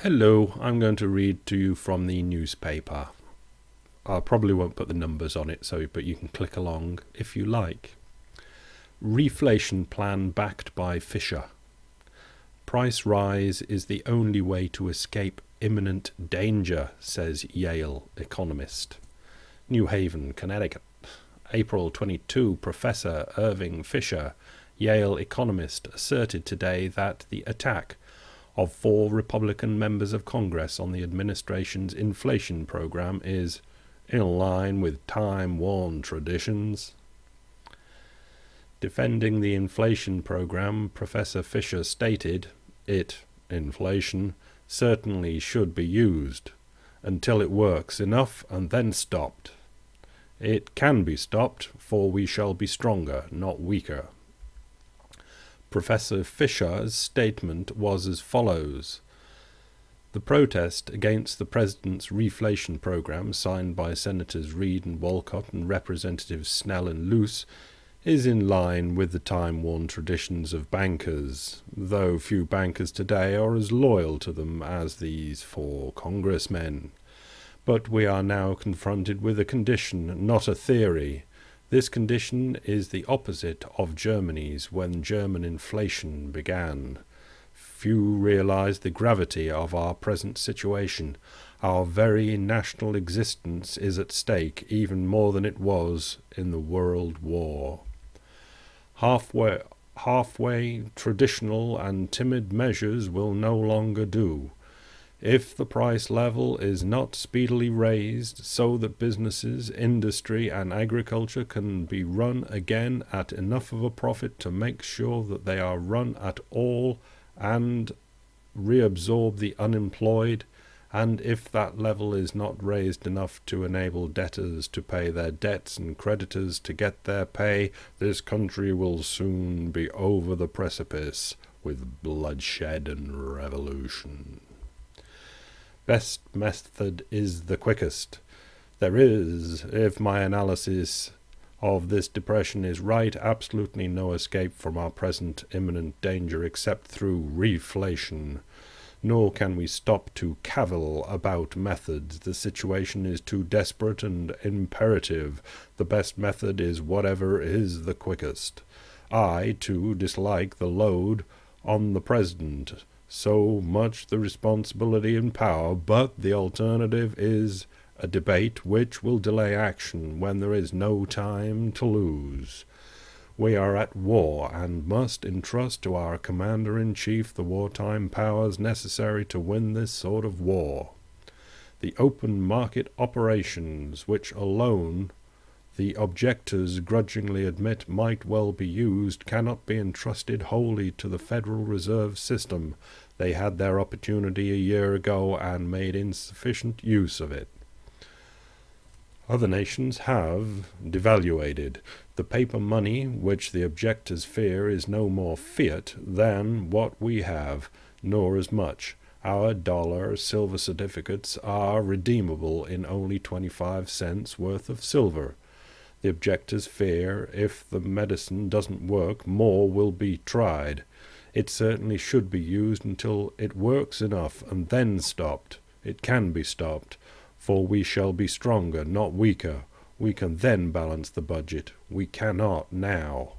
Hello, I'm going to read to you from the newspaper. I probably won't put the numbers on it, but you can click along if you like. Reflation plan backed by Fisher. Price rise is the only way to escape imminent danger, says Yale economist. New Haven, Connecticut. April 22, Professor Irving Fisher, Yale economist, asserted today that the attack of 4 Republican members of Congress on the administration's inflation program is in line with time-worn traditions. Defending the inflation program, Professor Fisher stated, inflation, certainly should be used, until it works enough and then stopped. It can be stopped, for we shall be stronger, not weaker. Professor Fisher's statement was as follows. The protest against the President's reflation program, signed by Senators Reid and Walcott and Representatives Snell and Luce, is in line with the time-worn traditions of bankers, though few bankers today are as loyal to them as these 4 congressmen. But we are now confronted with a condition, not a theory. This condition is the opposite of Germany's when German inflation began. Few realize the gravity of our present situation. Our very national existence is at stake, even more than it was in the World War. Halfway, traditional and timid measures will no longer do. If the price level is not speedily raised so that businesses, industry and agriculture can be run again at enough of a profit to make sure that they are run at all and reabsorb the unemployed, and if that level is not raised enough to enable debtors to pay their debts and creditors to get their pay, this country will soon be over the precipice with bloodshed and revolution. Best method is the quickest. There is, if my analysis of this depression is right, absolutely no escape from our present imminent danger except through reflation. Nor can we stop to cavil about methods. The situation is too desperate and imperative. The best method is whatever is the quickest. I, too, dislike the load on the President. So much the responsibility and power, but the alternative is a debate which will delay action when there is no time to lose. We are at war and must entrust to our commander-in-chief the wartime powers necessary to win this sort of war. The open market operations, which alone the objectors grudgingly admit might well be used, cannot be entrusted wholly to the Federal Reserve System. They had their opportunity a year ago and made insufficient use of it. Other nations have devaluated. The paper money which the objectors fear is no more fiat than what we have, nor as much. Our dollar silver certificates are redeemable in only 25 cents worth of silver. The objectors fear if the medicine doesn't work, more will be tried. It certainly should be used until it works enough and then stopped. It can be stopped, for we shall be stronger, not weaker. We can then balance the budget. We cannot now.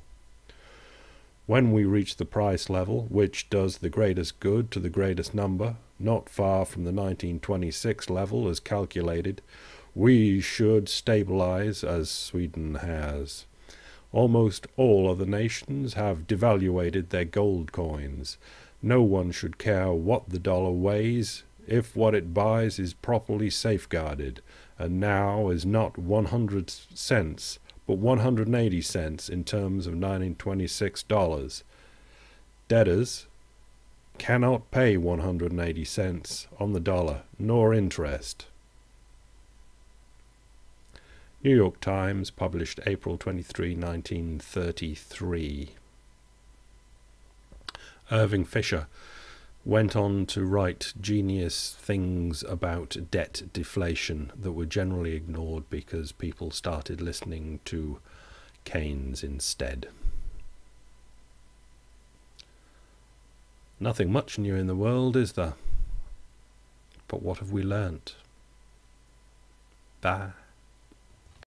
When we reach the price level, which does the greatest good to the greatest number, not far from the 1926 level as calculated, we should stabilize as Sweden has. Almost all other nations have devaluated their gold coins. No one should care what the dollar weighs if what it buys is properly safeguarded, and now is not 100 cents, but 180 cents in terms of 1926 dollars. Debtors cannot pay 180 cents on the dollar, nor interest. New York Times, published April 23, 1933. Irving Fisher went on to write genius things about debt deflation that were generally ignored because people started listening to Keynes instead. Nothing much new in the world, is there? But what have we learnt? Bye.